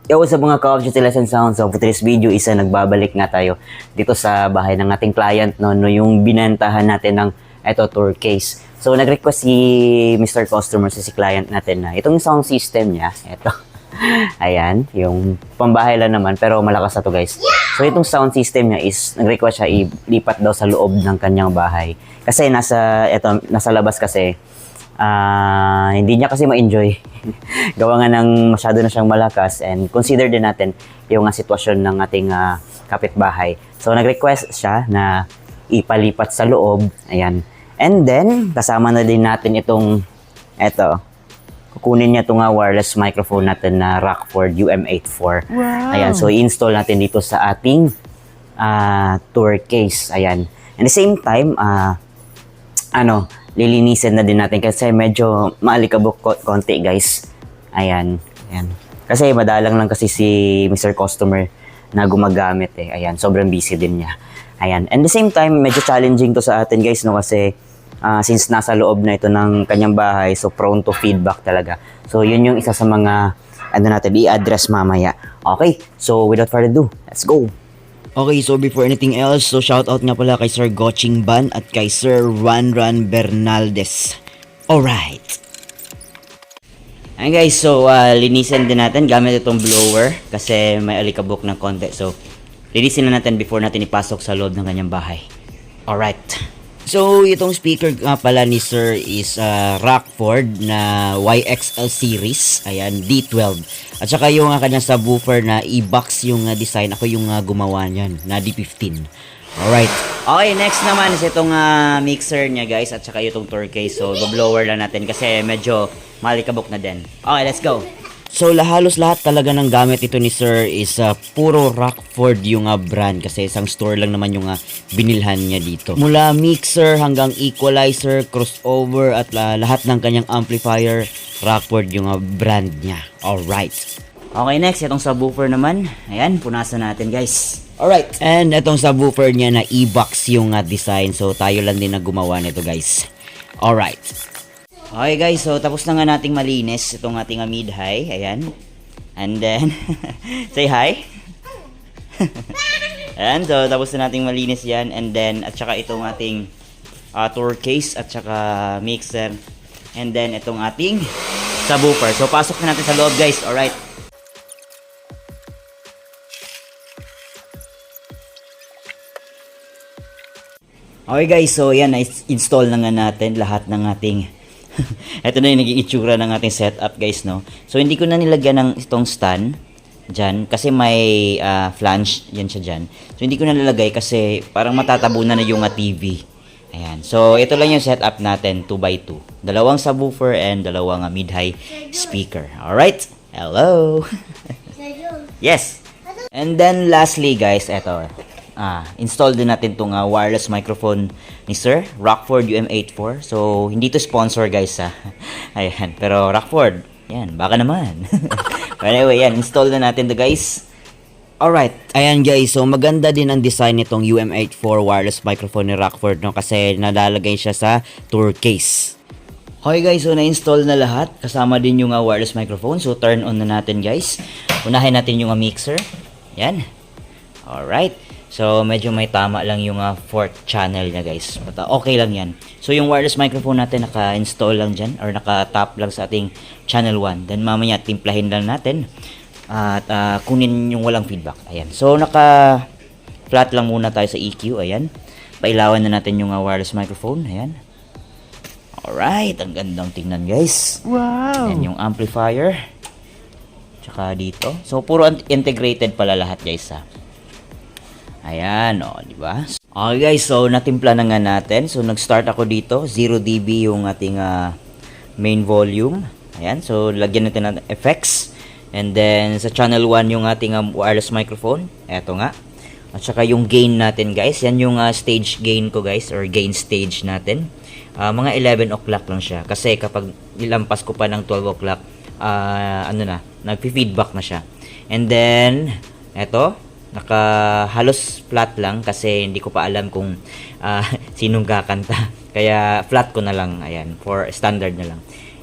Yo, sa mga ka-object lesson sounds. So, for today's video, nagbabalik nga tayo dito sa bahay ng ating client, no yung binentahan natin ng tour case. So, nag-request si Mr. Customer, si client natin na itong sound system niya, ito. Ayan, yung pambahay lang naman, pero malakas na to guys. So, itong sound system niya nag-request siya ilipat daw sa loob ng kanyang bahay. Kasi nasa labas kasi, hindi niya kasi ma-enjoy. Gawa nga ng masyado na siyang malakas, and consider din natin yung sitwasyon ng ating kapitbahay. So, nag-request siya na ipalipat sa loob. Ayan. And then, kasama na din natin itong, kukunin niya itong wireless microphone natin na Rockford UM84. Wow. Ayan. So, i-install natin dito sa ating tour case. Ayan. And the same time, lilinisin na din natin kasi medyo maalikabok konti guys. Ayan. Ayan. Kasi madalang lang kasi si Mr. Customer na gumagamit eh. Ayan. Sobrang busy din niya. Ayan. And the same time, medyo challenging to sa atin guys, no? Kasi since nasa loob na ito ng kanyang bahay, so prone to feedback talaga. So yun yung isa sa mga natin i-address mamaya. Okay. So without further ado, let's go. Okay, so before anything else, so shoutout nga pala kay Sir Goching Ban at kay Sir Ran Bernaldez. Alright. Ayan guys, so linisin din natin gamit itong blower kasi may alikabok ng konti. So, linisin na natin before natin ipasok sa loob ng kanyang bahay. Alright. So, itong speaker nga pala ni Sir is Rockford na YXL series. Ayan, D12. At saka yung kanyang subwoofer na e-box yung design. Ako yung gumawa niyan, na D15. Alright. Okay, next naman is itong mixer niya guys. At saka itong tour case. So, blower lang natin kasi medyo malikabok na din. Okay, let's go. So, halos lahat talaga ng gamit ito ni Sir is puro Rockford yung brand kasi isang store lang naman yung binilhan niya dito. Mula mixer hanggang equalizer, crossover at lahat ng kanyang amplifier, Rockford yung brand niya. Alright. Okay, next, itong subwoofer naman. Ayan, punasan natin guys. Alright. And itong subwoofer niya na e-box yung design. So, tayo lang din na gumawa nito guys. Alright. Okay guys, so tapos na nga nating malinis itong ating mid-high, ayan. And then, say hi. Ayan, so tapos na nating malinis yan. And then, at saka itong ating tour case, at saka mixer. And then, itong ating subwoofer. So, pasok na natin sa loob guys, alright. Okay guys, so yan, na-install na nga natin lahat ng ating ito na yung naging itsura ng ating setup guys, no. So hindi ko na nilagyan ng itong stand dyan kasi may flange yan siya dyan. So hindi ko na nilagay kasi parang matatabunan na yung TV. Ayan. So ito lang yung setup natin, 2x2. Dalawang subwoofer and dalawang mid-high speaker. Alright? Hello! Yes! And then lastly guys, ito. Install din natin itong wireless microphone ni Sir Rockford UM84. So, hindi to sponsor guys Ayan, pero Rockford, yan, baka naman. Anyway, yan, install na natin to guys. Alright, ayan guys, so maganda din ang design nitong UM84 wireless microphone ni Rockford, no? Kasi nalalagay siya sa tour case. Okay guys, so na-install na lahat. Kasama din yung wireless microphone. So, turn on na natin guys. Unahin natin yung mixer. Yan. Alright. So, medyo may tama lang yung fourth channel niya guys. But, okay lang yan. So, yung wireless microphone natin naka-install lang dyan or naka-tap lang sa ating channel 1. Then, mamaya timplahin lang natin at kunin yung walang feedback. Ayan. So, naka-flat lang muna tayo sa EQ. Ayan. Pailawan na natin yung wireless microphone. Ayan. Alright. Ang gandang tingnan guys. Wow! Ayan yung amplifier. Tsaka dito. So, puro integrated pala lahat guys Ayan, di ba? Okay guys, so natimpla na nga natin. So nag-start ako dito, 0 dB yung ating main volume. Ayan, so lagyan natin ng effects. And then sa channel 1 yung ating wireless microphone. Eto nga. At saka yung gain natin guys, yan yung stage gain ko guys, or gain stage natin. Mga 11 o'clock lang siya. Kasi kapag nilampas ko pa ng 12 o'clock, nagpi-feedback na siya. And then, eto. Halos flat lang kasi hindi ko pa alam kung sinong kakanta. Kaya flat ko na lang. Ayan, for standard na lang.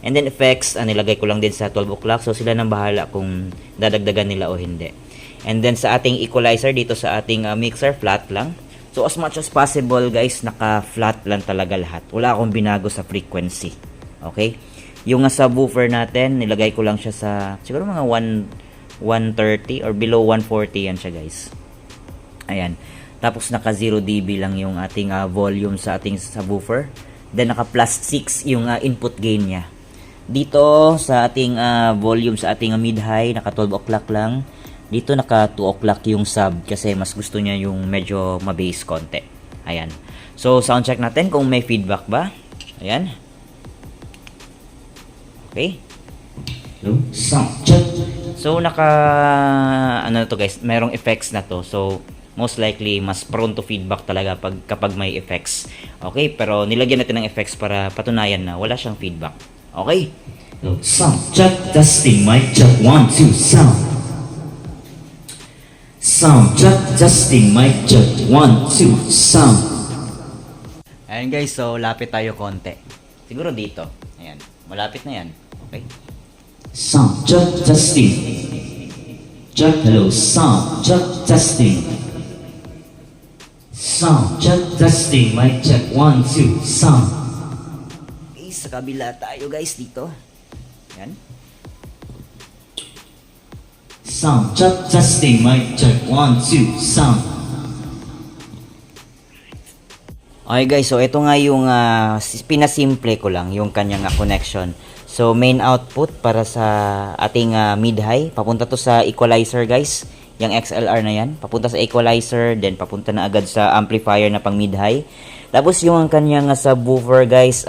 And then effects, nilagay ko lang din sa 12 o'clock. So sila nang bahala kung dadagdagan nila o hindi. And then sa ating equalizer dito sa ating mixer, flat lang. So as much as possible guys, naka-flat lang talaga lahat. Wala akong binago sa frequency. Okay? Yung subwoofer natin, nilagay ko lang siya sa siguro mga 130 or below 140 yan siya guys. Ayan. Tapos naka 0 dB lang yung ating volume sa ating subwoofer. Then naka plus 6 yung input gain niya. Dito sa ating volume sa ating mid-high, naka 12 o'clock lang. Dito naka 2 o'clock yung sub kasi mas gusto niya yung medyo ma-bass konti. Ayan. So sound check natin kung may feedback ba. Ayan. Okay. Sound check. So ano to guys, merong effects na to. So most likely mas prone to feedback talaga kapag may effects. Okay, pero nilagyan natin ng effects para patunayan na wala siyang feedback. Okay? Sound check, testing, mic check, 1, 2, sound. Sound check, testing, mic check, 1, 2, sound. Ayan guys, so lapit tayo konti. Siguro dito. Ayan, malapit na yan. Okay? Sound check, testing. Check, hello, sound check, testing. Sound check, testing, mic check, 1, 2, sound. Okay, sa kabila tayo guys dito. Ayan. Sound check, testing, mic check, 1, 2, sound. Okay guys, so ito nga yung pinasimple ko lang yung kanyang connection. So main output para sa ating mid-high, papunta to sa equalizer guys. Yung XLR na yan, papunta sa equalizer, then papunta na agad sa amplifier na pang mid-high. Tapos yung kanyang subwoofer guys,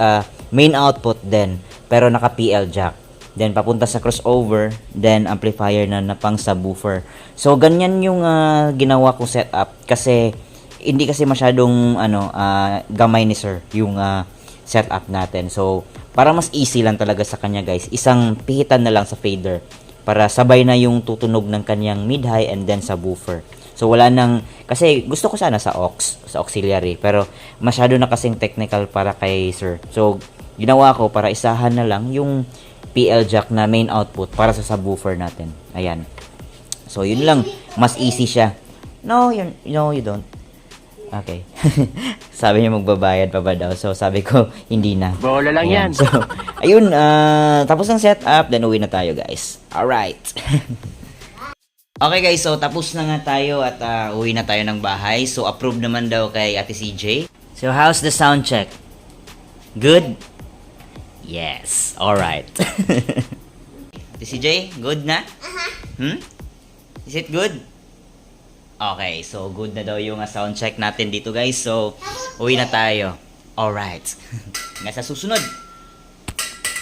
main output din, pero naka PL jack. Then papunta sa crossover, then amplifier na pang subwoofer. So ganyan yung ginawa kong setup kasi hindi kasi masyadong gamay ni sir yung setup natin. So para mas easy lang talaga sa kanya guys, isang pihitan na lang sa fader para sabay na yung tutunog ng kanyang mid-high and then subwoofer. So wala nang, kasi gusto ko sana sa sa auxiliary, pero masyado na kasing technical para kay sir. So ginawa ko para isahan na lang yung PL jack na main output para sa subwoofer natin. Ayan. So yun lang, mas easy siya. No, you don't. Okay. Sabi niya magbabayad pa ba daw. So sabi ko, hindi na. Bola lang yan. So, ayun, tapos ng setup, then uwi na tayo guys. Alright. Okay guys, so tapos na nga tayo at uwi na tayo ng bahay. So approve naman daw kay Ate CJ. So how's the sound check? Good? Yes. Alright. Ate CJ, good na? Is it good? Okay, so good na daw yung sound check natin dito guys. So, uwi na tayo. Alright. Hanggang sa susunod.